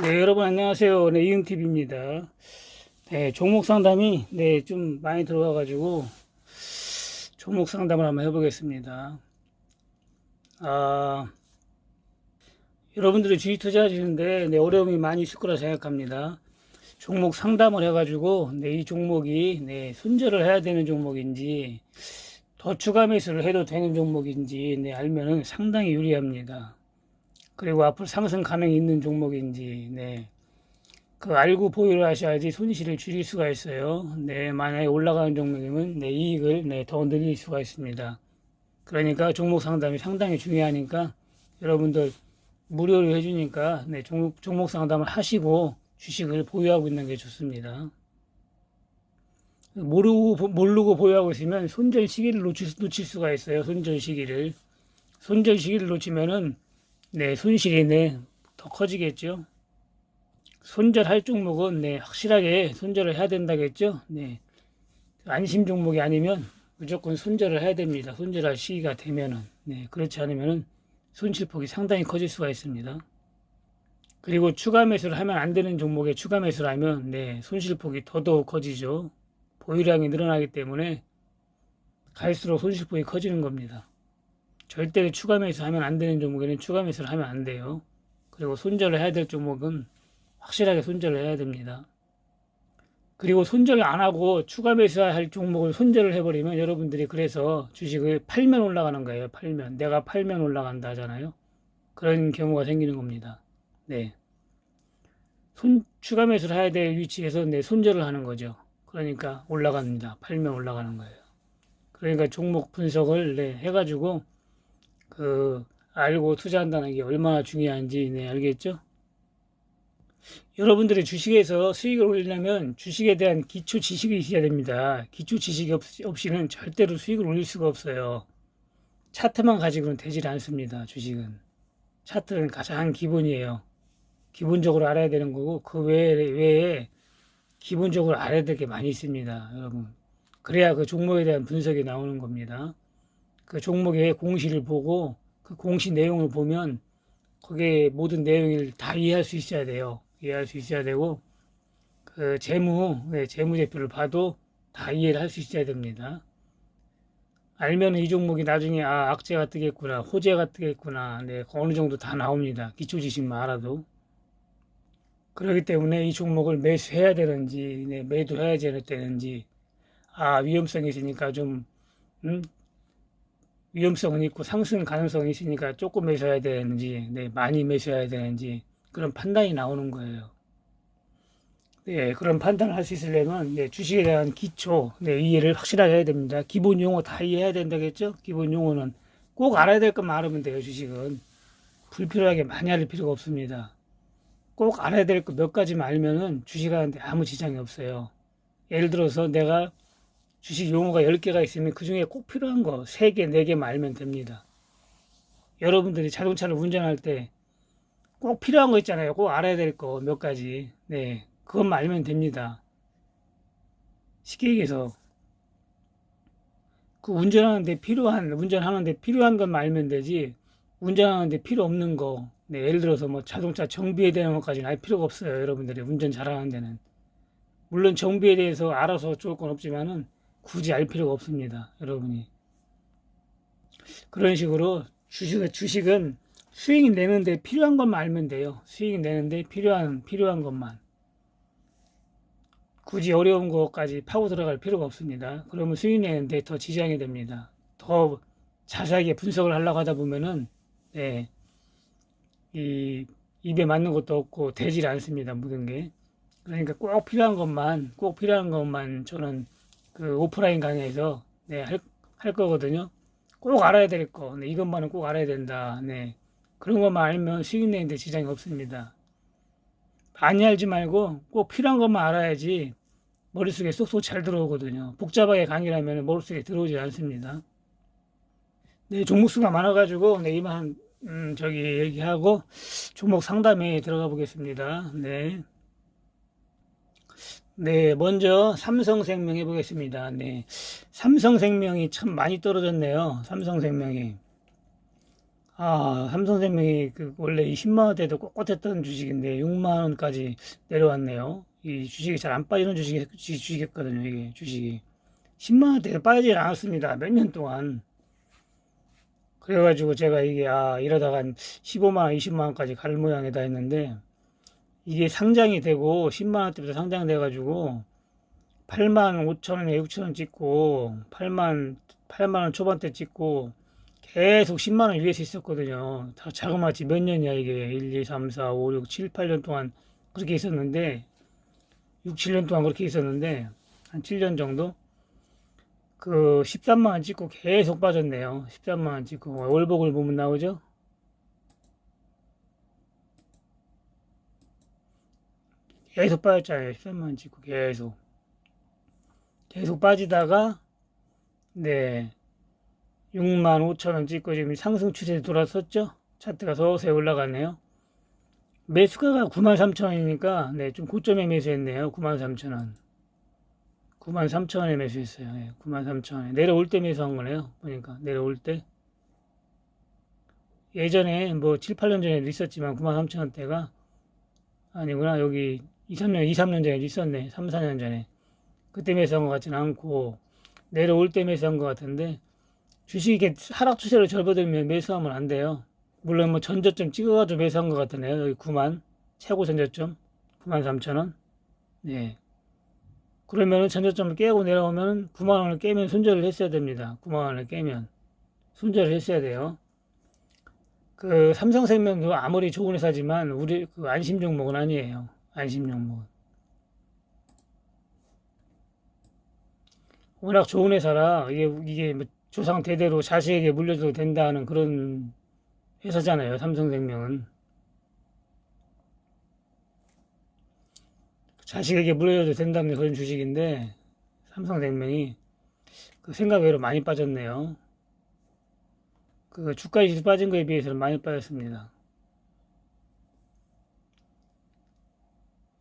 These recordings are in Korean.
네, 여러분 안녕하세요. 네, 이응TV입니다. 네, 종목 상담이 좀 많이 들어와가지고 종목 상담을 한번 해보겠습니다. 아, 여러분들이 주식 투자하시는데 어려움이 많이 있을 거라 생각합니다. 종목 상담을 해가지고 이 종목이 손절을 해야 되는 종목인지 더 추가 매수를 해도 되는 종목인지 알면은 상당히 유리합니다. 그리고 앞으로 상승 가능이 있는 종목인지 그 알고 보유를 하셔야지 손실을 줄일 수가 있어요. 만약에 올라가는 종목이면 이익을 더 늘릴 수가 있습니다. 그러니까 종목 상담이 상당히 중요하니까 여러분들 무료로 해주니까 종목 상담을 하시고 주식을 보유하고 있는 게 좋습니다. 모르고 보유하고 있으면 손절 시기를 놓칠 수가 있어요. 손절 시기를 놓치면은 손실이 더 커지겠죠. 손절할 종목은 확실하게 손절을 해야 된다겠죠. 안심 종목이 아니면 무조건 손절을 해야 됩니다. 손절할 시기가 되면은 그렇지 않으면은 손실폭이 상당히 커질 수가 있습니다. 그리고 추가 매수를 하면 안 되는 종목에 추가 매수를 하면 손실폭이 더더욱 커지죠. 보유량이 늘어나기 때문에 갈수록 손실폭이 커지는 겁니다. 절대 추가 매수하면 안 되는 종목에는 추가 매수를 하면 안 돼요. 그리고 손절을 해야 될 종목은 확실하게 손절을 해야 됩니다. 그리고 손절 안 하고 추가 매수할 종목을 손절을 해버리면 여러분들이 그래서 주식을 팔면 올라가는 거예요. 내가 팔면 올라간다 하잖아요. 그런 경우가 생기는 겁니다. 추가 매수를 해야 될 위치에서 손절을 하는 거죠. 그러니까 올라갑니다. 팔면 올라가는 거예요. 그러니까 종목 분석을 해가지고 알고 투자한다는 게 얼마나 중요한지 알겠죠? 여러분들이 주식에서 수익을 올리려면 주식에 대한 기초 지식이 있어야 됩니다. 기초 지식이 없이는 절대로 수익을 올릴 수가 없어요. 차트만 가지고는 되질 않습니다. 주식은. 차트는 가장 기본이에요. 기본적으로 알아야 되는 거고 그 외에 기본적으로 알아야 될 게 많이 있습니다. 여러분. 그래야 그 종목에 대한 분석이 나오는 겁니다. 그 종목의 공시를 보고 그 공시 내용을 보면 거기에 모든 내용을 다 이해할 수 있어야 돼요. 이해할 수 있어야 되고 그 재무제표를 봐도 다 이해를 할 수 있어야 됩니다. 알면 이 종목이 나중에 악재가 뜨겠구나, 호재가 뜨겠구나, 어느 정도 다 나옵니다. 기초 지식만 알아도. 그렇기 때문에 이 종목을 매수해야 되는지, 매도해야 되는지, 위험성이 있으니까 위험성은 있고 상승 가능성이 있으니까 조금 매수해야 되는지, 많이 매수해야 되는지 그런 판단이 나오는 거예요. 그런 판단을 할 수 있으려면 주식에 대한 기초 이해를 확실하게 해야 됩니다. 기본 용어 다 이해해야 된다겠죠? 기본 용어는 꼭 알아야 될 것만 알으면 돼요. 주식은 불필요하게 많이 알 필요가 없습니다. 꼭 알아야 될 거 몇 가지만 알면은 주식하는데 아무 지장이 없어요. 예를 들어서 내가 주식 용어가 10개가 있으면 그 중에 꼭 필요한 거 3개, 4개만 알면 됩니다. 여러분들이 자동차를 운전할 때 꼭 필요한 거 있잖아요. 꼭 알아야 될 거 몇 가지. 그것만 알면 됩니다. 쉽게 얘기해서 그 운전하는데 필요한 것만 알면 되지 운전하는데 필요 없는 거 예를 들어서 뭐 자동차 정비에 대한 것까지는 알 필요가 없어요. 여러분들이 운전 잘하는 데는 물론 정비에 대해서 알아서 좋을 건 없지만은 굳이 알 필요가 없습니다. 여러분이 그런 식으로 주식은 수익이 내는데 필요한 것만 알면 돼요. 수익이 내는데 필요한 것만 굳이 어려운 것까지 파고 들어갈 필요가 없습니다. 그러면 수익 내는데 더 지장이 됩니다. 더 자세하게 분석을 하려고 하다 보면은 이 입에 맞는 것도 없고 되질 않습니다. 모든 게. 그러니까 꼭 필요한 것만 저는 그 오프라인 강의에서 할 거거든요. 꼭 알아야 될 거. 이것만은 꼭 알아야 된다. 그런 것만 알면 수익 내는데 지장이 없습니다. 많이 알지 말고 꼭 필요한 것만 알아야지 머릿속에 쏙쏙 잘 들어오거든요. 복잡하게 강의라면 머릿속에 들어오지 않습니다. 종목 수가 많아가지고 이만 얘기하고 종목 상담에 들어가 보겠습니다. 먼저 삼성생명 해보겠습니다. 삼성생명이 참 많이 떨어졌네요. 삼성생명이 삼성생명이 원래 이 10만 원대도 꼿꼿했던 주식인데 6만 원까지 내려왔네요. 이 주식이 잘 안 빠지는 주식이었거든요. 이게 주식이 10만 원대에 빠지지 않았습니다. 몇 년 동안. 그래가지고 제가 이게 이러다가 한 15만 원, 20만 원까지 갈 모양이다 했는데 이게 상장이 되고 10만 원대부터 상장돼가지고 8만 5천 원에 6천 원 찍고 8만 원 초반대 찍고 계속 10만 원 위에서 있었거든요. 자그마치 몇 년이야 이게 1, 2, 3, 4, 5, 6, 7, 8년 동안 그렇게 있었는데 6, 7년 동안 그렇게 있었는데 한 7년 정도 그 13만 원 찍고 계속 빠졌네요. 13만 원 찍고 월복을 보면 나오죠. 계속 빠졌잖아요. 13만 원 찍고 계속 빠지다가 네 6만 5천 원 찍고 지금 상승 추세에 돌아섰죠. 차트가 서서히 올라가네요. 매수가가 9만 3천 원이니까 네, 좀 고점에 매수했네요. 9만 3천 원. 9만 3천 원에 매수했어요. 네, 9만 3천 원에. 내려올 때 매수한 거네요. 보니까 내려올 때. 예전에 뭐 7, 8년 전에도 있었지만 9만 3천 원대가 아니구나. 여기 2, 3년 전에도 있었네. 3, 4년 전에. 그때 매수한 것 같지는 않고 내려올 때 매수한 것 같은데 주식이 이렇게 하락 추세로 절버들면 매수하면 안 돼요. 물론 뭐 전저점 찍어가지고 매수한 것 같으네요. 여기 9만 최고 전저점 9만 3천 원. 네. 그러면은 전저점을 깨고 내려오면 9만 원을 깨면 손절을 했어야 됩니다. 9만 원을 깨면 손절을 했어야 돼요. 그 삼성생명도 아무리 좋은 회사지만 우리 그 안심 종목은 아니에요. 안심 종목은. 워낙 좋은 회사라 이게 뭐 조상 대대로 자식에게 물려줘도 된다는 그런 회사잖아요. 삼성생명은 자식에게 물려줘도 된다는 그런 주식인데 삼성생명이 그 생각 외로 많이 빠졌네요. 그 주가지수 빠진 거에 비해서는 많이 빠졌습니다.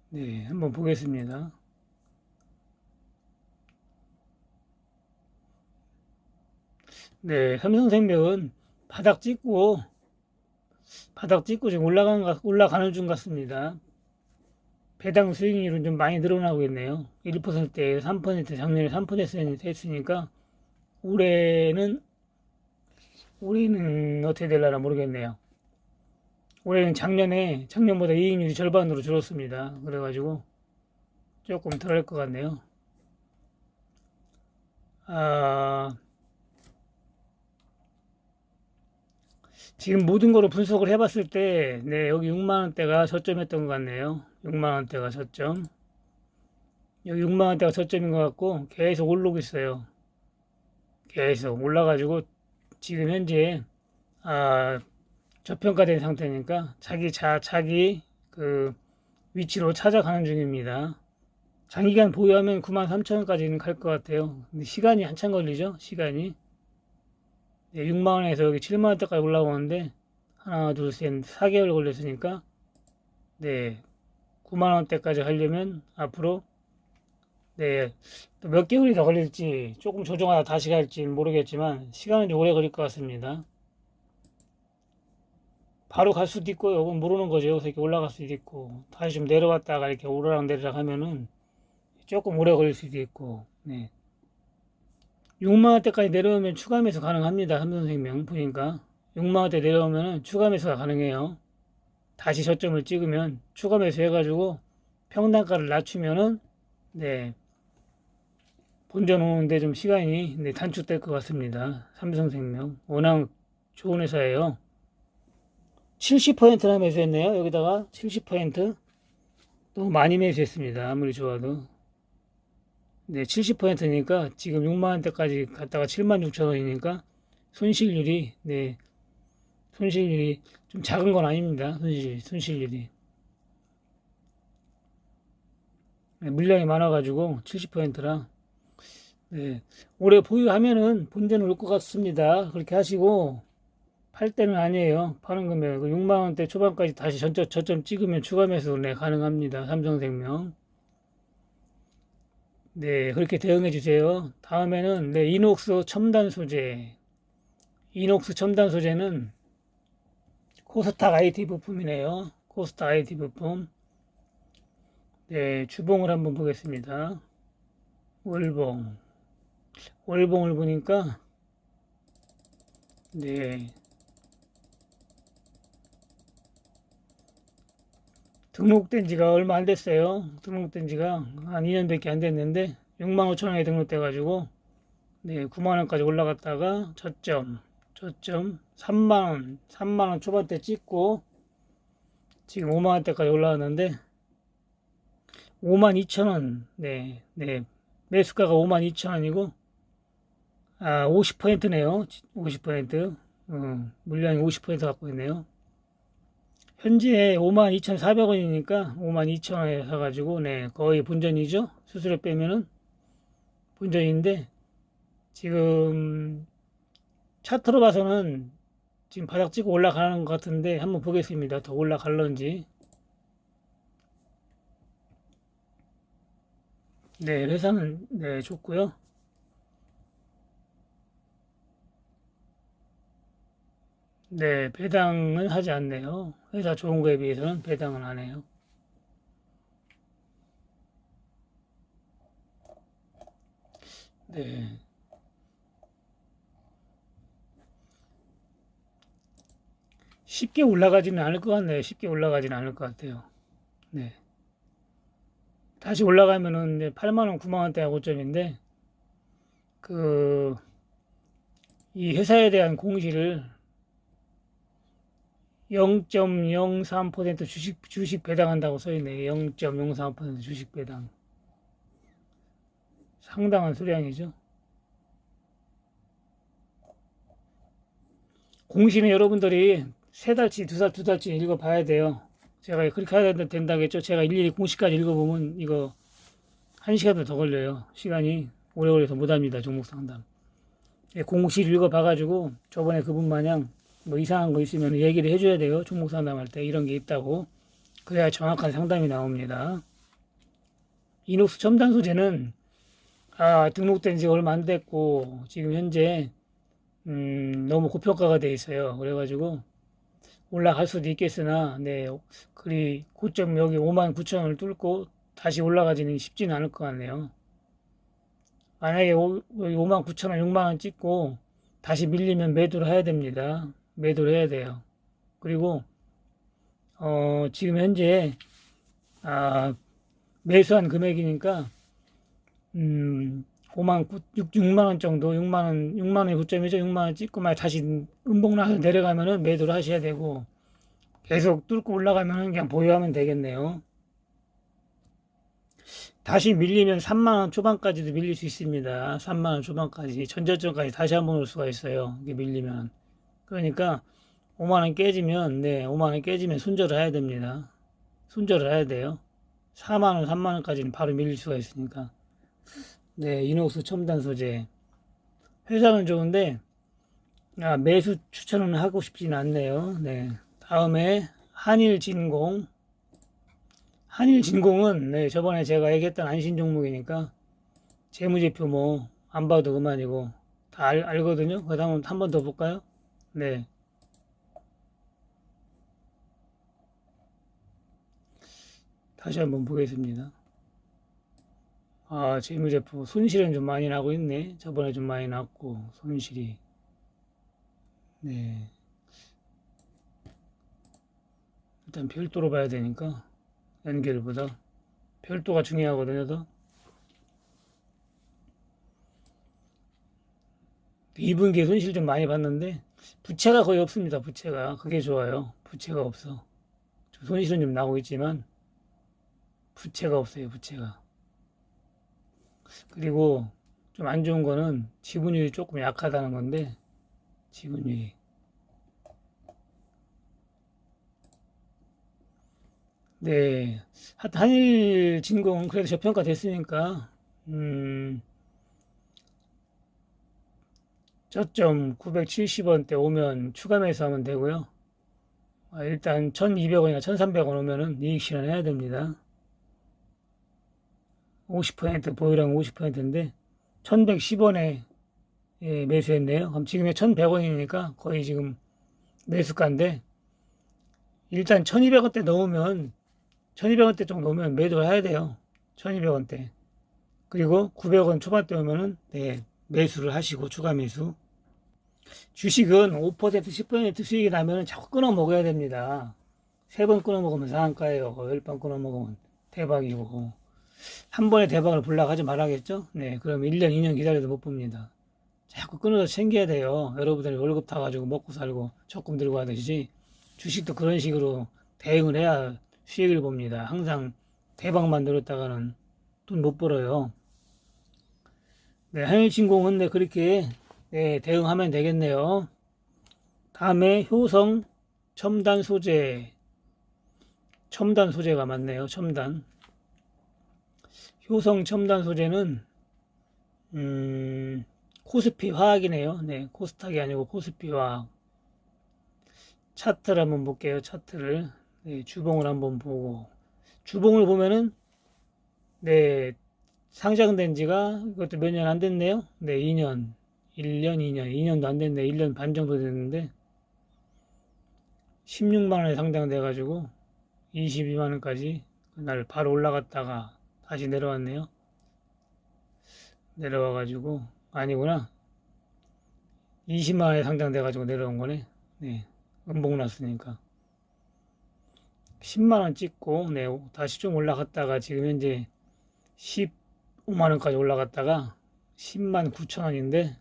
네, 한번 보겠습니다. 네, 삼성생명은 바닥 찍고 지금 올라가는 중 같습니다. 배당 수익률은 좀 많이 늘어나고 있네요. 1%에 3%, 작년에 3% 했으니까 올해는 어떻게 될려나 모르겠네요. 올해는 작년보다 이익률이 절반으로 줄었습니다. 그래가지고 조금 덜 할 것 같네요. 지금 모든 거로 분석을 해봤을 때, 네, 여기 6만원대가 저점이었던 것 같네요. 6만원대가 저점. 여기 6만원대가 저점인 것 같고, 계속 오르고 있어요. 계속 올라가지고, 지금 현재, 저평가된 상태니까, 자기 그 위치로 찾아가는 중입니다. 장기간 보유하면 9만 3천원까지는 갈 것 같아요. 근데 시간이 한참 걸리죠? 시간이. 네, 6만원에서 여기 7만원대까지 올라오는데 하나 둘셋 4개월 걸렸으니까 네 9만원대까지 가려면 앞으로 네 또 몇 개월이 더 걸릴지 조금 조정하다 다시 갈지 모르겠지만 시간은 좀 오래 걸릴 것 같습니다. 바로 갈 수도 있고 이건 모르는 거죠. 여기서 이렇게 올라갈 수도 있고 다시 좀 내려왔다가 이렇게 오르락 내리락 하면은 조금 오래 걸릴 수도 있고 네 6만원대까지 내려오면 추가 매수 가능합니다. 삼성생명 보니까 6만원대 내려오면 추가 매수가 가능해요. 다시 저점을 찍으면 추가 매수 해가지고 평단가를 낮추면은 네 본전 오는데 좀 시간이 단축될 것 같습니다. 삼성생명 워낙 좋은 회사예요. 70%나 매수했네요. 여기다가 70% 너무 많이 매수했습니다. 아무리 좋아도 네, 70%니까 지금 6만원대까지 갔다가 7만 6천 원이니까 손실률이 좀 작은 건 아닙니다. 손실률이 네, 물량이 많아가지고 70%라 네, 올해 보유하면은 본전은 올 것 같습니다. 그렇게 하시고 팔 때는 아니에요. 파는 거면 6만원대 초반까지 다시 저점 찍으면 추가 매수 가능합니다. 삼성생명 네, 그렇게 대응해 주세요. 다음에는 이녹스 첨단 소재는 코스닥 IT 부품이네요. 코스닥 IT 부품. 네, 주봉을 한번 보겠습니다. 월봉. 월봉을 보니까, 네, 등록된 지가 얼마 안 됐어요. 등록된 지가 한 2년밖에 안 됐는데, 6만 5천 원에 등록돼가지고, 네, 9만 원까지 올라갔다가, 저점, 3만 원 초반대 찍고, 지금 5만 원대까지 올라왔는데, 5만 2천 원, 네, 매수가가 5만 2천 원이고, 50%네요. 50%. 물량이 50% 갖고 있네요. 현재 5만 2,400원이니까 5만 2천 원에 사가지고, 네, 거의 본전이죠. 수수료 빼면은 본전인데, 지금 차트로 봐서는 지금 바닥 찍고 올라가는 것 같은데, 한번 보겠습니다. 더 올라갈런지. 네, 회사는, 네, 좋고요. 네, 배당은 하지 않네요. 회사 좋은 거에 비해서는 배당은 안 해요. 네. 쉽게 올라가지는 않을 것 같네요. 쉽게 올라가지는 않을 것 같아요. 네. 다시 올라가면은 이제 8만 원, 9만 원대가 고점인데, 그, 이 회사에 대한 공시를 0.03% 주식 배당한다고 써 있네요. 0.03% 주식 배당. 상당한 수량이죠. 공시는 여러분들이 세 달치, 두 달치 읽어봐야 돼요. 제가 그렇게 해야 된다겠죠. 제가 일일이 공시까지 읽어보면 이거 1시간도 더 걸려요. 시간이 오래 걸려서 못합니다. 종목 상담. 공시를 읽어봐가지고 저번에 그분 마냥 뭐 이상한 거 있으면 얘기를 해줘야 돼요. 종목 상담할 때 이런 게 있다고. 그래야 정확한 상담이 나옵니다. 이녹스 첨단 소재는 등록된 지 얼마 안 됐고 지금 현재 너무 고평가가 돼 있어요. 그래가지고 올라갈 수도 있겠으나 네, 그리 고점 여기 5만 9천 원을 뚫고 다시 올라가지는 쉽지는 않을 것 같네요. 만약에 5만 9천 원, 6만 원 찍고 다시 밀리면 매도를 해야 됩니다. 매도를 해야 돼요. 그리고 지금 현재 매수한 금액이니까 5만 6만 원 정도, 6만 원이 고점이죠. 6만 원 찍고 막 다시 음봉 나서 내려가면은 매도를 하셔야 되고 계속 뚫고 올라가면은 그냥 보유하면 되겠네요. 다시 밀리면 3만 원 초반까지도 밀릴 수 있습니다. 3만 원 초반까지 전저점까지 다시 한번 올 수가 있어요. 이게 밀리면. 그러니까 5만 원 깨지면 5만 원 깨지면 손절을 해야 됩니다. 손절을 해야 돼요. 4만 원, 3만 원까지는 바로 밀릴 수가 있으니까. 네, 이녹스 첨단 소재. 회사는 좋은데 매수 추천은 하고 싶지는 않네요. 네. 다음에 한일진공. 한일진공은 저번에 제가 얘기했던 안신 종목이니까 재무제표 뭐 안 봐도 그만이고 다 알거든요. 그 다음 한 번 더 볼까요? 네. 다시 한번 보겠습니다. 재무제표 손실은 좀 많이 나고 있네. 저번에 좀 많이 났고 손실이. 네. 일단 별도로 봐야 되니까 연결보다 별도가 중요하거든요. 더. 2분기에 손실 좀 많이 봤는데 부채가 거의 없습니다. 부채가 그게 좋아요. 부채가 없어. 손실은 좀 나고 있지만 부채가 없어요. 부채가. 그리고 좀 안 좋은 거는 지분율이 조금 약하다는 건데 지분율이 네 한일진공은 그래도 저평가 됐으니까 저점 970원대 오면 추가 매수하면 되고요. 일단 1200원이나 1300원 오면은 이익 실현해야 됩니다. 50% 보유량 50%인데 1110원에 매수했네요. 그럼 지금의 1100원이니까 거의 지금 매수가인데 일단 1200원대 넘으면 1200원대 정도 넘으면 매도를 해야 돼요. 1200원대. 그리고 900원 초반대 오면은 네, 매수를 하시고 추가 매수. 주식은 5% 10% 수익이 나면 자꾸 끊어 먹어야 됩니다. 3번 끊어 먹으면 상한가예요. 10번 끊어 먹으면 대박이고. 한 번에 대박을 볼락 하지 말아야겠죠? 네, 그럼 1년, 2년 기다려도 못 봅니다. 자꾸 끊어서 챙겨야 돼요. 여러분들이 월급 타가지고 먹고 살고 적금 들고 하듯이 주식도 그런 식으로 대응을 해야 수익을 봅니다. 항상 대박만 노렸다가는 돈 못 벌어요. 네, 한일진공은 네, 그렇게 네, 대응하면 되겠네요. 다음에 효성 첨단 소재. 첨단 소재가 맞네요. 첨단. 효성 첨단 소재는 코스피 화학이네요. 네, 코스닥이 아니고 코스피 화학. 차트를 한번 볼게요. 차트를. 네, 주봉을 한번 보고. 주봉을 보면은 네, 상장된 지가 이것도 몇 년 안 됐네요. 네, 2년. 1년, 2년. 2년도 안 됐네. 1년 반 정도 됐는데 16만 원에 상장돼 가지고 22만 원까지 그날 바로 올라갔다가 다시 내려왔네요. 내려와 가지고 아니구나. 20만 원에 상장돼 가지고 내려온 거네. 네. 음봉 났으니까 10만 원 찍고 네, 다시 좀 올라갔다가 지금 현재 15만 원까지 올라갔다가 10만 9천 원인데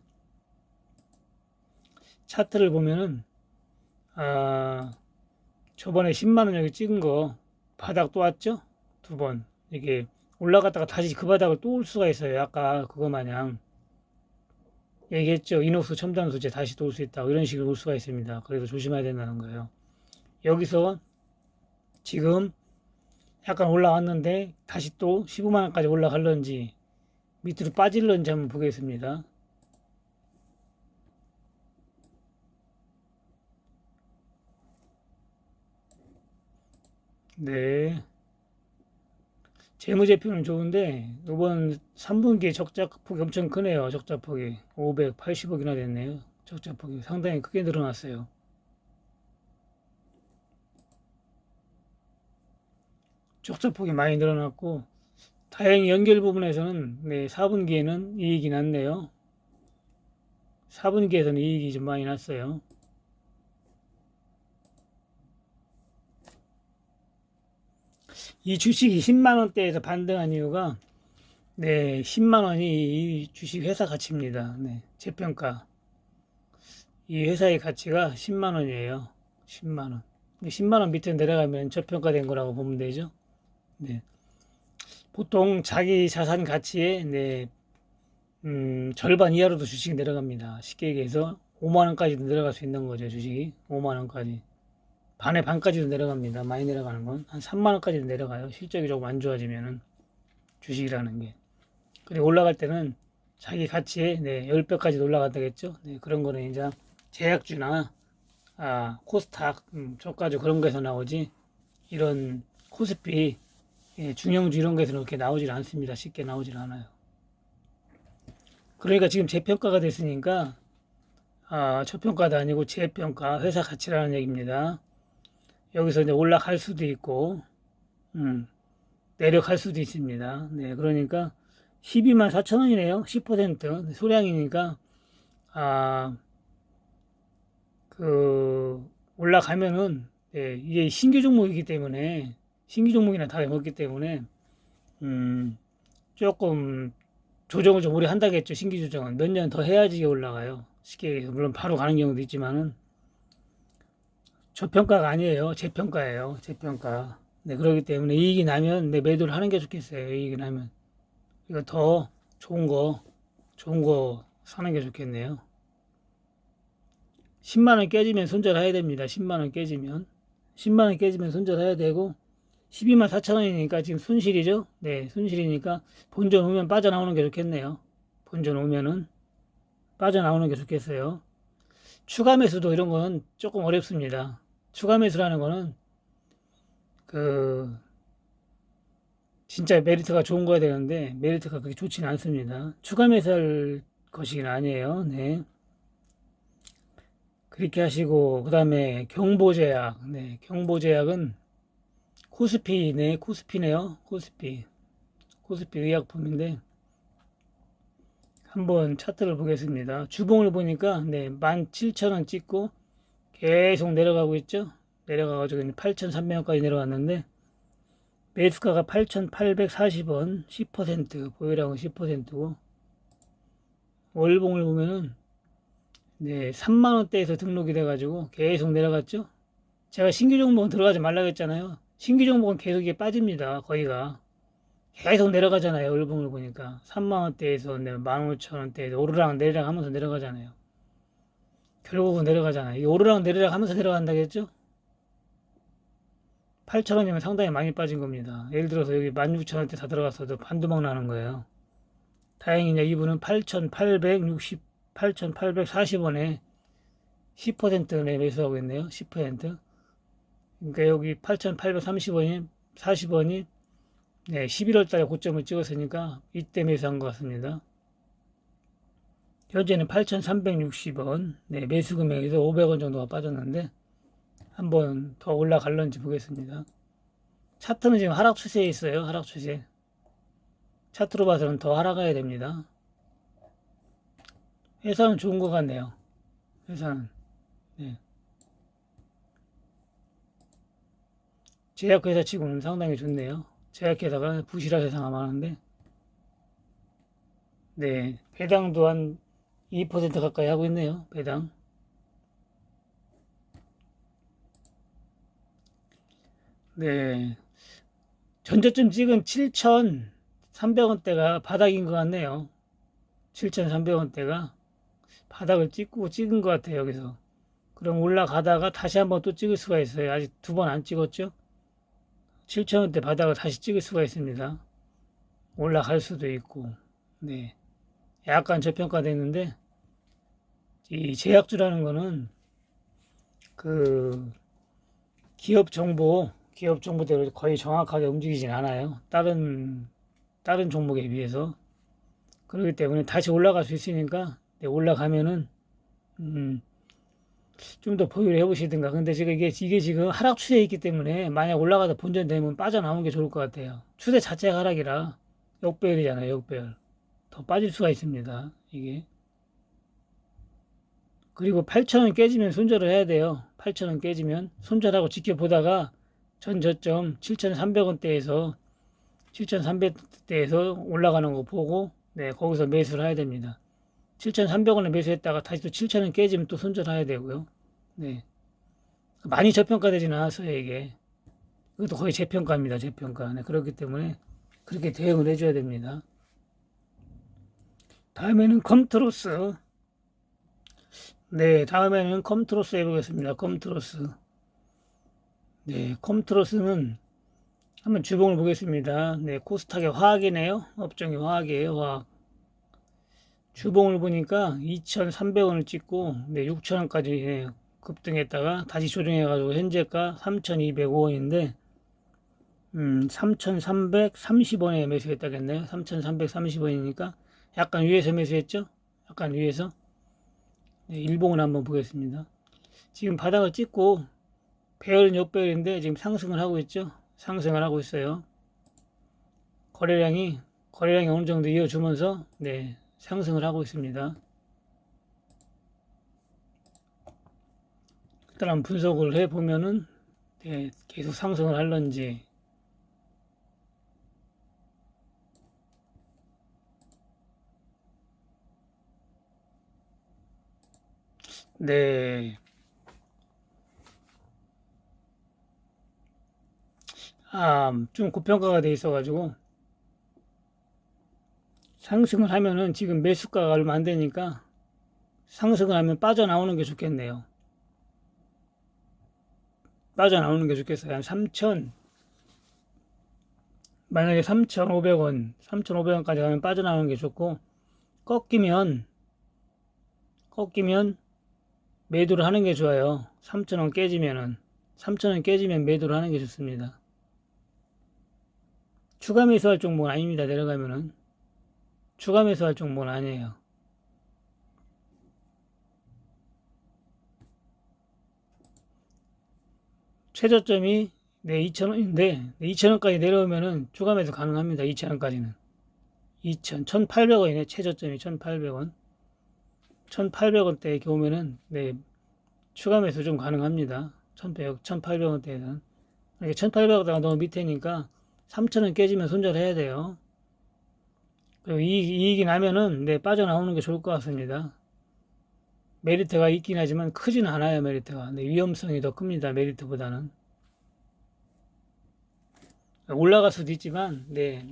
차트를 보면은 저번에 10만 원 여기 찍은 거 바닥 또 왔죠? 2번. 이게 올라갔다가 다시 그 바닥을 또 올 수가 있어요. 아까 그거 마냥 얘기했죠. 이노스 첨단 소재 다시 또 올 수 있다. 이런 식으로 올 수가 있습니다. 그래서 조심해야 된다는 거예요. 여기서 지금 약간 올라왔는데 다시 또 15만 원까지 올라갈런지 밑으로 빠질런지 한번 보겠습니다. 네. 재무제표는 좋은데 이번 3분기에 적자폭이 엄청 크네요. 적자폭이 580억이나 됐네요. 적자폭이 상당히 크게 늘어났어요. 적자폭이 많이 늘어났고 다행히 연결 부분에서는 네, 4분기에는 이익이 났네요. 4분기에서는 이익이 좀 많이 났어요. 이 주식이 10만 원대에서 반등한 이유가 네, 10만 원이 이 주식 회사 가치입니다. 네, 재평가. 이 회사의 가치가 10만 원이에요. 10만 원. 10만 원 밑에 내려가면 저평가된 거라고 보면 되죠. 네. 보통 자기 자산 가치의 네, 절반 이하로도 주식이 내려갑니다. 쉽게 얘기해서 5만 원까지도 내려갈 수 있는 거죠. 주식이 5만 원까지. 반의 반까지도 내려갑니다. 많이 내려가는 건 한 3만 원까지도 내려가요. 실적이 조금 안 좋아지면은 주식이라는 게. 그리고 올라갈 때는 자기 가치에 네, 10배까지도 올라간다겠죠. 네, 그런 거는 이제 제약주나 코스닥, 저가주 그런 거에서 나오지 이런 코스피 중형주 이런 거에서는 그렇게 나오질 않습니다. 쉽게 나오질 않아요. 그러니까 지금 재평가가 됐으니까 저평가도 아니고 재평가 회사 가치라는 얘기입니다. 여기서 이제 올라갈 수도 있고 내려갈 수도 있습니다. 네, 그러니까 12만 4천 원이네요. 10% 소량이니까 올라가면은 네, 이게 신규 종목이기 때문에 신규 종목이나 다 먹기 때문에 조금 조정을 좀 오래 한다겠죠. 신규 조정은 몇 년 더 해야지 올라가요. 쉽게 얘기해서 물론 바로 가는 경우도 있지만은 저평가가 아니에요. 재평가예요. 재평가. 네, 그렇기 때문에 이익이 나면 네, 매도를 하는 게 좋겠어요. 이익이 나면 이거 더 좋은 거 사는 게 좋겠네요. 10만 원 깨지면 손절해야 됩니다. 10만 원 깨지면 10만 원 깨지면 손절해야 되고 12만 4천 원이니까 지금 손실이죠. 네, 손실이니까 본전 오면 빠져나오는 게 좋겠네요. 본전 오면은 빠져나오는 게 좋겠어요. 추가 매수도 이런 건 조금 어렵습니다. 추가 매수라는 거는 진짜 메리트가 좋은 거야 되는데 메리트가 그렇게 좋지는 않습니다. 추가 매수할 것이긴 아니에요. 네. 그렇게 하시고, 그 다음에 경보제약. 네, 경보제약은 코스피네, 코스피네요. 코스피. 코스피 의약품인데, 한번 차트를 보겠습니다. 주봉을 보니까, 네, 17,000원 찍고, 계속 내려가고 있죠. 내려가가지고 8,300원까지 내려왔는데, 매수가가 8,840원, 10%, 보유량은 10%고, 월봉을 보면은, 네, 3만원대에서 등록이 돼가지고 계속 내려갔죠. 제가 신규 종목은 들어가지 말라고 했잖아요. 신규 종목은 계속 이게 빠집니다. 거의가. 계속 내려가잖아요. 월봉을 보니까. 3만원대에서 15,000원대에서 오르락 내리락 하면서 내려가잖아요. 결국은 내려가잖아요. 이 오르락 내리락 하면서 내려간다고 했죠. 8,000원이면 상당히 많이 빠진 겁니다. 예를 들어서 여기 16,000원대 다 들어갔어도 반도막 나는 거예요. 다행히 이제 이분은 8,840원에 10%내 매수하고 있네요. 10%. 그러니까 여기 8,830원이 40원이 네, 11월 달에 고점을 찍었으니까 이때 매수한 것 같습니다. 현재는 8,360원. 네, 매수 금액에서 500원 정도가 빠졌는데 한번 더 올라갈런지 보겠습니다. 차트는 지금 하락 추세에 있어요. 하락 추세. 차트로 봐서는 더 하락해야 됩니다. 회사는 좋은 것 같네요. 회사는. 네. 제약회사 치고는 상당히 좋네요. 제약회사가 부실한 회사가 많은데, 네. 배당도 한 2% 가까이 하고 있네요. 배당. 네. 전저점 찍은 7,300원대가 바닥인 것 같네요. 7,300원대가 바닥을 찍은 것 같아요. 여기서. 그럼 올라가다가 다시 한번 또 찍을 수가 있어요. 아직 두 번 안 찍었죠? 7,000원대 바닥을 다시 찍을 수가 있습니다. 올라갈 수도 있고, 네. 약간 저평가됐는데, 이 제약주라는 거는 그 기업 정보대로 거의 정확하게 움직이진 않아요. 다른 종목에 비해서. 그렇기 때문에 다시 올라갈 수 있으니까, 네, 올라가면은, 좀 더 보유를 해보시든가. 근데 지금 이게 지금 하락 추세에 있기 때문에 만약 올라가다 본전되면 빠져나오는 게 좋을 것 같아요. 추세 자체가 하락이라 역배열이잖아요, 역배열. 더 빠질 수가 있습니다, 이게. 그리고 8,000원 깨지면 손절을 해야 돼요. 8,000원 깨지면 손절하고 지켜보다가 전 저점 7,300원대에서 7,300대에서 올라가는 거 보고 네, 거기서 매수를 해야 됩니다. 7,300원에 매수했다가 다시 또 7,000원 깨지면 또 손절해야 되고요. 네. 많이 저평가되지는 않았어요, 이게. 이것도 거의 재평가입니다, 재평가. 네, 그렇기 때문에 그렇게 대응을 해줘야 됩니다. 다음에는 컴트로스. 네, 다음에는 컴트로스 해보겠습니다. 컴트로스. 네, 컴트로스는 한번 주봉을 보겠습니다. 네, 코스닥의 화학이네요. 업종이 화학이에요, 화학. 주봉을 보니까 2,300원을 찍고, 네, 6,000원까지 급등했다가 다시 조정해가지고 현재가 3,205원인데, 3,330원에 매수했다겠네요. 3,330원이니까 약간 위에서 매수했죠? 약간 위에서. 네, 일봉을 한번 보겠습니다. 지금 바닥을 찍고 배열은 역배열인데 지금 상승을 하고 있죠? 상승을 하고 있어요. 거래량이 어느 정도 이어주면서 네, 상승을 하고 있습니다. 일단 분석을 해 보면은 네, 계속 상승을 할런지 네. 좀 고평가가 돼 있어가지고 상승을 하면은 지금 매수가가 얼마 안 되니까 상승을 하면 빠져나오는 게 좋겠네요. 빠져나오는 게 좋겠어요. 한 3,000, 만약에 3,500원, 3,500원까지 가면 빠져나오는 게 좋고, 꺾이면 매도를 하는 게 좋아요. 3,000원 깨지면은. 3,000원 깨지면 매도를 하는 게 좋습니다. 추가 매수할 종목은 아닙니다. 내려가면은. 추가 매수할 종목은 아니에요. 최저점이 네 2,000원인데 네, 2,000원까지 내려오면은 추가 매수 가능합니다. 2,000원까지는 1,800원이네. 최저점이 1,800원. 1,800원대에 오면은 네 추가 매수 좀 가능합니다. 1,800원대에는. 이게 1,800원대가 너무 밑에니까 3,000원 깨지면 손절해야 돼요. 그리고 이익이 나면은 네 빠져나오는 게 좋을 것 같습니다. 메리트가 있긴 하지만 크진 않아요. 메리트가. 네, 위험성이 더 큽니다. 메리트보다는. 올라갈 수도 있지만 네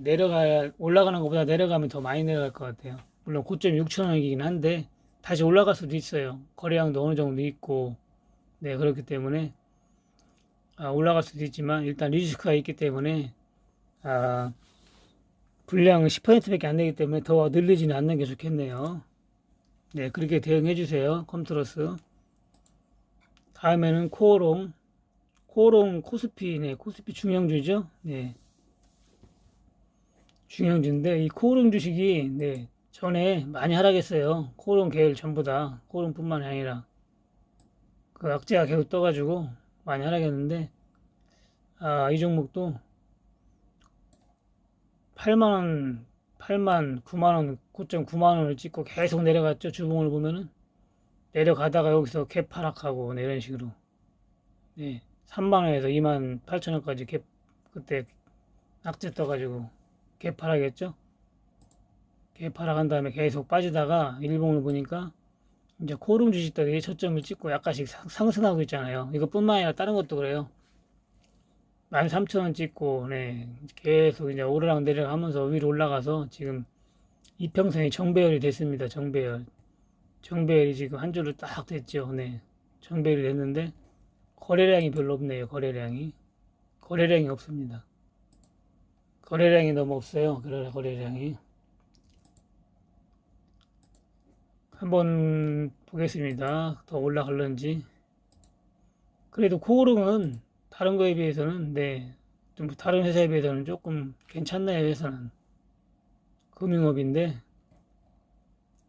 올라가는 것보다 내려가면 더 많이 내려갈 것 같아요. 물론 고점 6,000원이긴 한데 다시 올라갈 수도 있어요. 거래량도 어느 정도 있고 네 그렇기 때문에 올라갈 수도 있지만 일단 리스크가 있기 때문에 분량은 10%밖에 안 되기 때문에 더 늘리지는 않는 게 좋겠네요. 네 그렇게 대응해 주세요. 컴트로스. 다음에는 코오롱. 코스피, 네, 코스피 중형주죠. 네, 중형주인데, 이 코오롱 주식이, 네, 전에 많이 하락했어요. 코오롱 계열 전부 다. 코오롱뿐만 아니라. 그 악재가 계속 떠가지고 많이 하락했는데, 이 종목도 8만원, 8만, 9만원, 9.9만원을 찍고 계속 내려갔죠. 주봉을 보면은. 내려가다가 여기서 갭 하락하고, 네, 이런 식으로. 네, 3만원에서 2만 8천원까지 갭, 그때 악재 떠가지고 개파락했죠. 개파락한 다음에 계속 빠지다가 일봉을 보니까 이제 코오롱 주식들이 저점을 찍고 약간씩 상승하고 있잖아요. 이것뿐만 아니라 다른 것도 그래요. 13,000원 찍고 네 계속 이제 오르락 내리락 하면서 위로 올라가서 지금 이평선이 정배열이 됐습니다. 정배열이 지금 한 줄로 딱 됐죠. 네 정배열이 됐는데 거래량이 별로 없네요. 거래량이 없습니다. 거래량이 너무 없어요. 거래량이. 한번 보겠습니다. 더 올라갈런지. 그래도 코오롱은 다른 거에 비해서는, 네, 좀 다른 회사에 비해서는 조금 괜찮네요, 회사는. 금융업인데,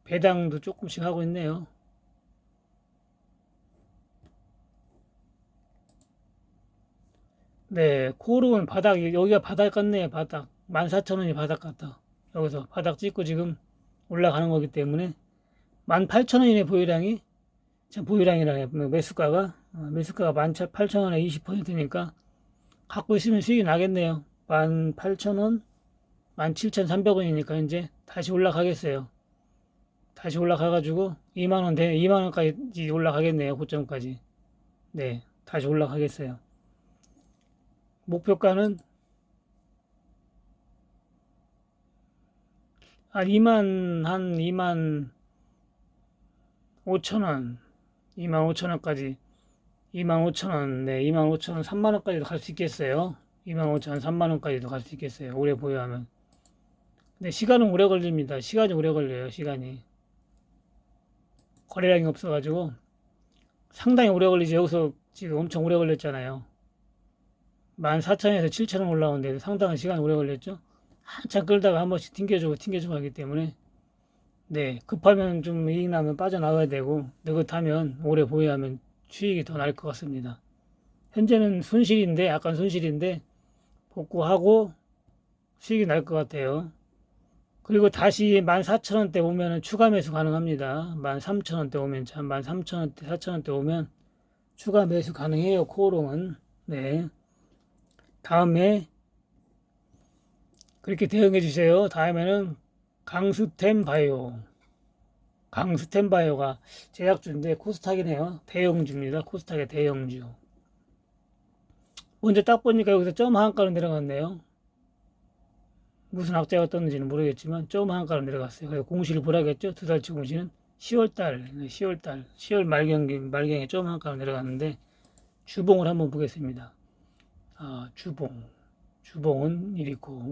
배당도 조금씩 하고 있네요. 네, 코오롱은 여기가 바닥 같네요, 바닥. 14,000원이 바닥 같다. 여기서 바닥 찍고 지금 올라가는 거기 때문에 18,000원이네, 보유량이. 보유량이라 매수가가 18,000원에 20%니까 갖고 있으면 수익이 나겠네요. 18,000원, 17,300원이니까 이제 다시 올라가겠어요. 다시 올라가가지고 2만원까지 올라가겠네요. 고점까지. 네, 다시 올라가겠어요. 목표가는 한 2만 5천원, 2만 5천원까지 2만 5천원, 네, 2만 5천원, 3만원까지도 갈 수 있겠어요. 2만 5천원, 3만원까지도 갈 수 있겠어요. 오래 보유하면. 근데 시간은 오래 걸립니다. 시간이 오래 걸려요. 시간이. 거래량이 없어가지고 상당히 오래 걸리지. 여기서 지금 엄청 오래 걸렸잖아요. 14,000에서 7,000원 올라오는데 상당한 시간이 오래 걸렸죠. 한참 끌다가 한 번씩 튕겨주고 하기 때문에 네, 급하면 좀 이익 나면 빠져나와야 되고 느긋하면 오래 보유하면 수익이 더 날 것 같습니다. 현재는 약간 손실인데 복구하고 수익이 날 것 같아요. 그리고 다시 14,000원대 오면 추가 매수 가능합니다. 13,000원대 오면 13,000원대, 4,000원대 오면 추가 매수 가능해요. 코오롱은. 네. 다음에 그렇게 대응해 주세요. 다음에는 강스템 바이오가 제약주인데 코스닥이네요. 대형주입니다. 코스닥의 대형주. 먼저 딱 보니까 여기서 점 한가로 내려갔네요. 무슨 악재가 떴는지는 모르겠지만 점 한가로 내려갔어요. 그래서 공시를 보라겠죠. 2달치 공시는 10월 말경에 점 한가로 내려갔는데 주봉을 한번 보겠습니다. 주봉은 이리고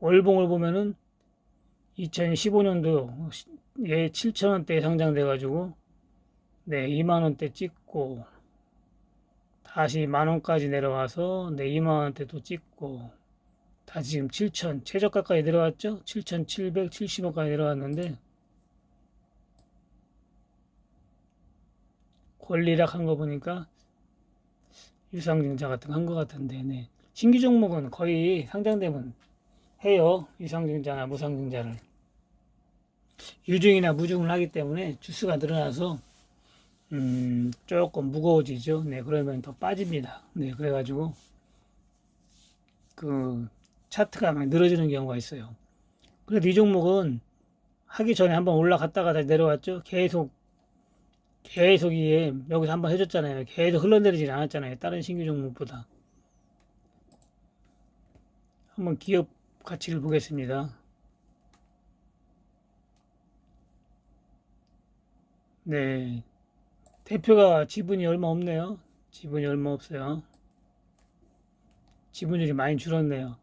월봉을 보면은 2015년도 예 7,000원대에 상장돼가지고 네 2만원대 찍고 다시 만원까지 내려와서 네 2만원대 또 찍고 다시 지금 7,000 최저가까지 내려왔죠. 7,770원까지 내려왔는데 권리락 한 거 보니까 유상증자 같은 거 한 것 같은데, 네. 신규 종목은 거의 상장되면 해요. 유상증자나 무상증자를. 유증이나 무증을 하기 때문에 주수가 늘어나서, 조금 무거워지죠. 네, 그러면 더 빠집니다. 네, 그래가지고, 그, 차트가 많이 늘어지는 경우가 있어요. 그래도 이 종목은 하기 전에 한번 올라갔다가 다시 내려왔죠. 계속 이게 여기서 한번 해줬잖아요. 계속 흘러내리진 않았잖아요. 다른 신규 종목보다. 한번 기업 가치를 보겠습니다. 네. 대표가 지분이 얼마 없네요. 지분이 얼마 없어요. 지분율이 많이 줄었네요.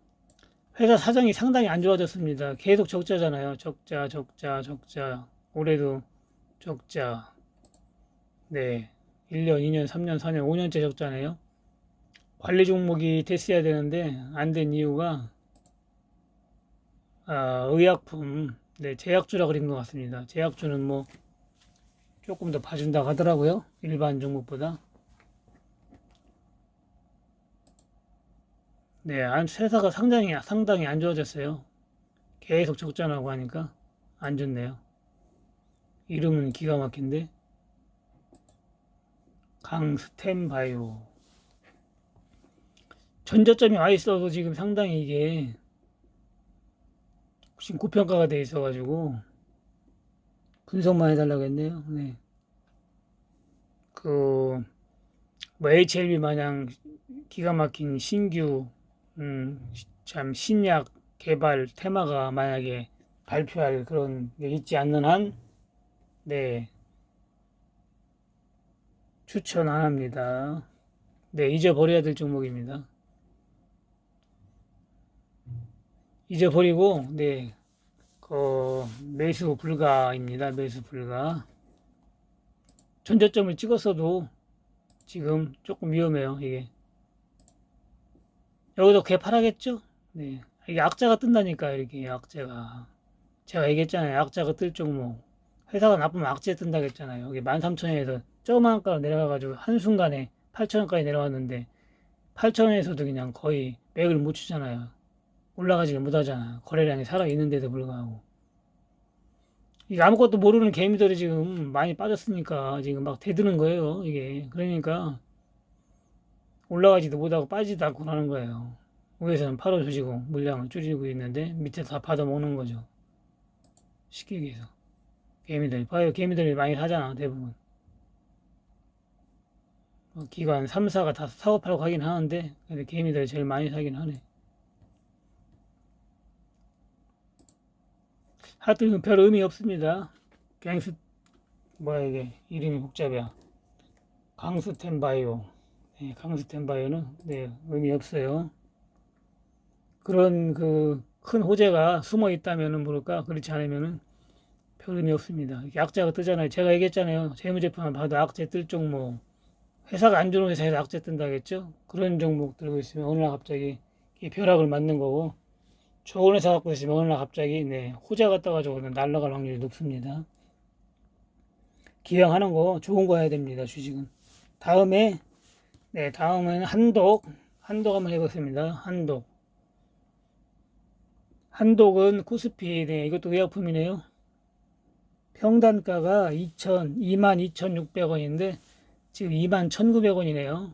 회사 사정이 상당히 안 좋아졌습니다. 계속 적자잖아요. 적자, 적자, 적자. 올해도 적자. 네. 1년, 2년, 3년, 4년, 5년째 적자네요. 관리 종목이 됐어야 되는데 안 된 이유가 의약품, 네, 제약주라 그린 것 같습니다. 제약주는 뭐 조금 더 봐준다고 하더라고요. 일반 종목보다. 네, 회사가 상당히 안 좋아졌어요. 계속 적자나고 하니까 안 좋네요. 이름은 기가 막힌데. 강스템바이오. 전저점이 와 있어도 지금 상당히 이게 지금 고평가가 돼 있어가지고 분석만 해달라고 했네요. 네. 뭐 HLB 마냥 기가 막힌 신규, 참 신약 개발 테마가 만약에 발표할 그런 게 있지 않는 한, 네, 추천 안 합니다. 네, 잊어버려야 될 종목입니다. 잊어버리고, 네, 매수 불가입니다. 매수 불가. 전저점을 찍었어도 지금 조금 위험해요, 이게. 여기도 개팔하겠죠? 네. 이게 악재가 뜬다니까, 이렇게 악재가. 제가 얘기했잖아요. 악재가 뜰 종목. 회사가 나쁘면 악재 뜬다고 했잖아요. 여기 13,000원에서 조그만 가로 내려가가지고 한순간에 8,000원까지 내려왔는데 8,000원에서도 그냥 거의 맥을 못 추잖아요. 올라가지를 못하잖아. 거래량이 살아있는데도 불구하고. 이게 아무것도 모르는 개미들이 지금 많이 빠졌으니까 지금 막 대드는 거예요. 이게. 그러니까 올라가지도 못하고 빠지도 않고 하는 거예요. 위에서는 팔아주시고 물량을 줄이고 있는데 밑에 다 받아먹는 거죠. 쉽게 얘기해서. 개미들이 많이 사잖아, 대부분. 기관 3사가 다 사고 팔고 하긴 하는데, 근데 개미들이 제일 많이 사긴 하네. 하여튼 별 의미 없습니다. 뭐야 이게, 이름이 복잡이야. 강스텐바이오. 네, 강스텐바이오는, 네, 의미 없어요. 그런 큰 호재가 숨어 있다면은 모를까, 그렇지 않으면은 별 의미 없습니다. 악재가 뜨잖아요. 제가 얘기했잖아요. 재무제표만 봐도 악재 뜰 종목. 회사가 안 좋은 회사에서 악재 뜬다겠죠? 그런 종목 들고 있으면 어느 날 갑자기 벼락을 맞는 거고, 좋은 회사 갖고 있으면 어느 날 갑자기, 네, 호재가 떠가지고 날아갈 확률이 높습니다. 기왕하는 거 좋은 거 해야 됩니다, 주식은. 다음은 한독 한번 해보겠습니다. 한독은 코스피, 네, 이것도 의약품이네요. 평단가가 22,600원인데 지금 21,900원이네요.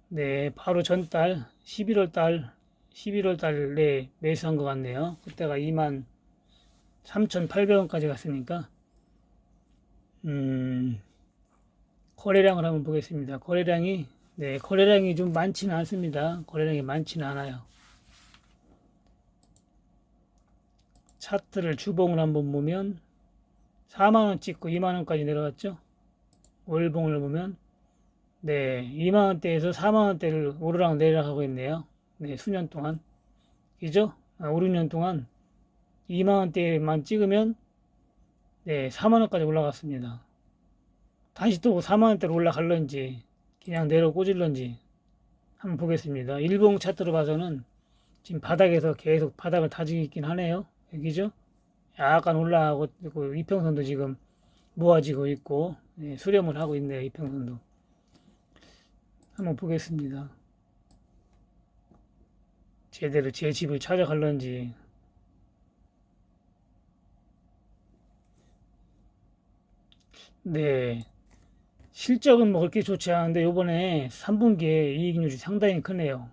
네, 바로 전달 11월 달에 매수한 것 같네요. 그때가 23,800원까지 갔으니까 거래량을 한번 보겠습니다. 거래량이 좀 많지는 않습니다. 거래량이 많지는 않아요. 차트를 주봉을 한번 보면 4만원 찍고 2만원까지 내려갔죠. 월봉을 보면, 네, 2만원대에서 4만원대를 오르락 내리락 하고 있네요. 네, 수년 동안. 그죠? 5, 6년 동안 2만원대만 찍으면, 네, 4만원까지 올라갔습니다. 다시 또 4만원대로 올라갈런지, 그냥 내려 꽂을런지 한번 보겠습니다. 일봉 차트로 봐서는 지금 바닥에서 계속 바닥을 다지고 있긴 하네요. 여기죠? 약간 올라가고 있고, 이평선도 지금 모아지고 있고, 네, 수렴을 하고 있네요. 이평선도. 한번 보겠습니다. 제대로 제 집을 찾아갈런지. 네. 실적은 뭐 그렇게 좋지 않은데 요번에 3분기에 이익률이 상당히 크네요.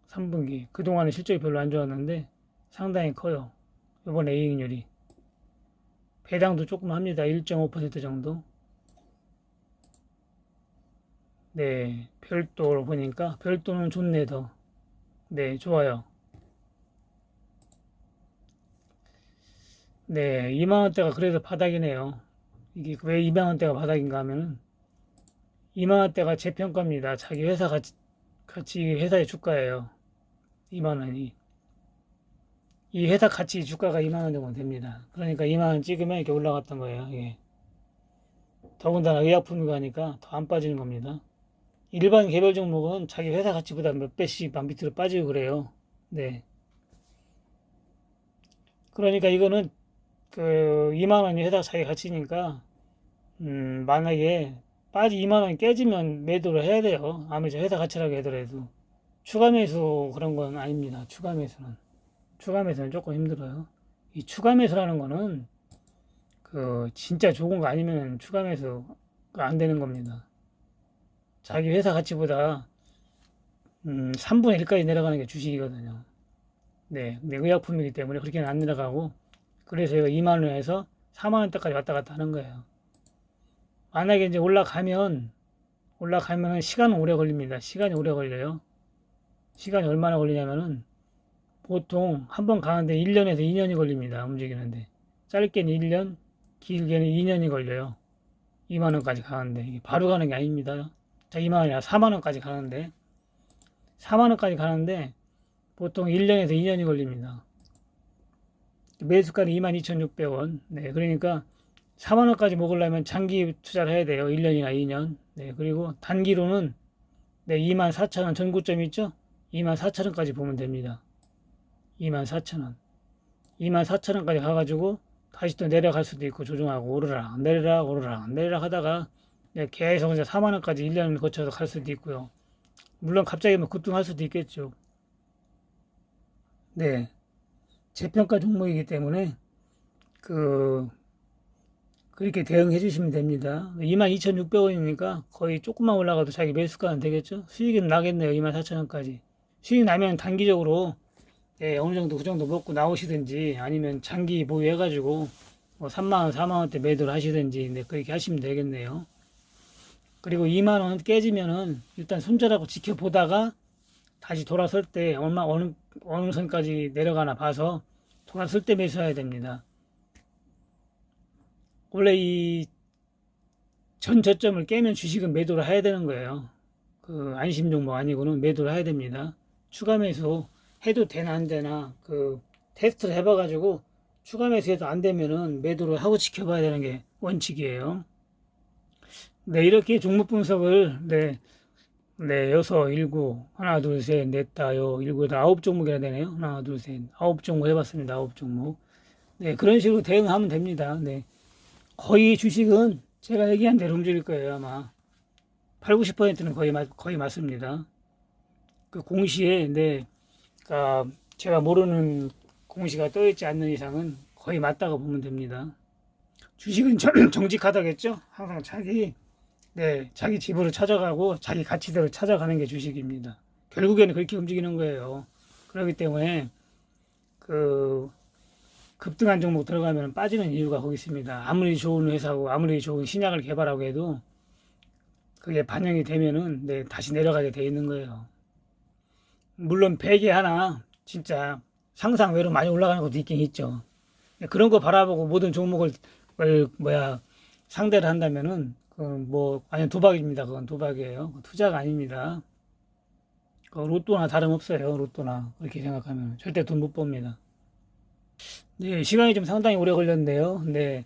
3분기. 그동안은 실적이 별로 안 좋았는데 상당히 커요. 요번에 이익률이. 배당도 조금 합니다. 1.5% 정도. 네. 별도로 보니까 별도는 좋네 더. 네, 좋아요. 네, 2만 원대가 그래도 바닥이네요. 이게 왜 2만 원대가 바닥인가 하면은 2만 원대가 재평가입니다. 자기 회사 가치 회사의 주가예요. 2만 원이. 이 회사 가치 주가가 2만 원 정도 됩니다. 그러니까 2만 원 찍으면 이렇게 올라갔던 거예요. 이게. 더군다나 의약품이고 하니까 더 안 빠지는 겁니다. 일반 개별 종목은 자기 회사 가치보다 몇 배씩 만 밑으로 빠지고 그래요. 네. 그러니까 이거는 그 2만 원이 회사 자기 가치니까 만약에 2만 원 깨지면 매도를 해야 돼요. 아무리 회사 가치라고 하더라도 추가 매수 그런 건 아닙니다. 추가 매수는 조금 힘들어요. 이 추가 매수라는 거는 그 진짜 좋은 거 아니면 추가 매수가 안 되는 겁니다. 자기 회사 가치보다 3분의 1까지 내려가는 게 주식이거든요. 네, 근데 의약품이기 때문에 그렇게는 안 내려가고 그래서 이거 2만 원에서 4만 원대까지 왔다 갔다 하는 거예요. 만약에 이제 올라가면 시간은 오래 걸립니다. 시간이 오래 걸려요. 시간이 얼마나 걸리냐면은 보통 한 번 가는데 1년에서 2년이 걸립니다. 움직이는데 짧게는 1년, 길게는 2년이 걸려요. 2만 원까지 가는데 이게 바로 가는 게 아닙니다. 자, 2만 원이 아니라 4만 원까지 가는데 4만 원까지 가는데 보통 1년에서 2년이 걸립니다. 매수가는 22,600원. 네, 그러니까 4만 원까지 먹으려면 장기 투자를 해야 돼요. 1년이나 2년. 네, 그리고 단기로는 네, 24,000원 전고점 있죠? 24,000원까지 보면 됩니다. 24,000원. 24,000원까지 가가지고 다시 또 내려갈 수도 있고 조정하고 오르락 내리락 하다가 계속 이제 4만 원까지 1년을 거쳐서 갈 수도 있고요. 물론 갑자기 뭐 급등할 수도 있겠죠. 네. 재평가 종목이기 때문에 그렇게 대응해 주시면 됩니다. 22,600원이니까 거의 조금만 올라가도 자기 매수가는 되겠죠? 수익은 나겠네요. 24,000원까지. 수익 나면 단기적으로 어느 정도 그 정도 먹고 나오시든지 아니면 장기 보유해가지고 뭐 3만원, 4만원대 매도를 하시든지 그렇게 하시면 되겠네요. 그리고 2만원 깨지면은 일단 손절하고 지켜보다가 다시 돌아설 때 어느 선까지 내려가나 봐서 돌아설 때 매수해야 됩니다. 원래 이 전 저점을 깨면 주식은 매도를 해야 되는 거예요. 그 안심 종목 아니고는 매도를 해야 됩니다. 추가 매수 해도 되나 안 되나 그 테스트를 해봐가지고 추가 매수해도 안 되면은 매도를 하고 지켜봐야 되는 게 원칙이에요. 네, 이렇게 종목 분석을 네, 6, 7, 하나, 둘, 셋, 넷, 다, 일곱, 여덟, 9종목이나 되네요. 하나, 둘, 셋, 9종목 해봤습니다. 9종목. 네, 그런 식으로 대응하면 됩니다. 네. 거의 주식은 제가 얘기한 대로 움직일 거예요, 아마. 8, 90%는 거의 맞습니다. 그 공시에, 그러니까 제가 모르는 공시가 떠있지 않는 이상은 거의 맞다고 보면 됩니다. 주식은 정직하다겠죠? 항상 자기 집으로 찾아가고 자기 가치대로 찾아가는 게 주식입니다. 결국에는 그렇게 움직이는 거예요. 그렇기 때문에 급등한 종목 들어가면 빠지는 이유가 거기 있습니다. 아무리 좋은 회사고 아무리 좋은 신약을 개발하고 해도 그게 반영이 되면은 다시 내려가게 돼 있는 거예요. 물론 베개 하나 진짜 상상 외로 많이 올라가는 것도 있긴 있죠. 그런 거 바라보고 모든 종목을 상대를 한다면은 완전 도박입니다. 그건 도박이에요. 투자가 아닙니다. 로또나 다름없어요. 로또나 그렇게 생각하면 절대 돈 못 법니다. 네, 시간이 좀 상당히 오래 걸렸는데요. 네,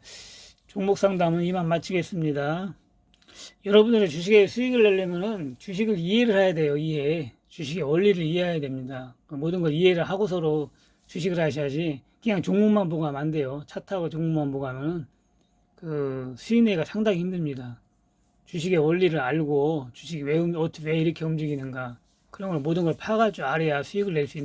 종목 상담은 이만 마치겠습니다. 여러분들의 주식에 수익을 내려면은 주식을 이해를 해야 돼요. 주식의 원리를 이해해야 됩니다. 모든 걸 이해를 하고서로 주식을 하셔야지 그냥 종목만 보고 하면 안 돼요. 차 타고 종목만 보고 하면은 수익 내기가 상당히 힘듭니다. 주식의 원리를 알고 주식이 왜 이렇게 움직이는가 그런 걸 모든 걸 파가지고 알아야 수익을 낼 수 있는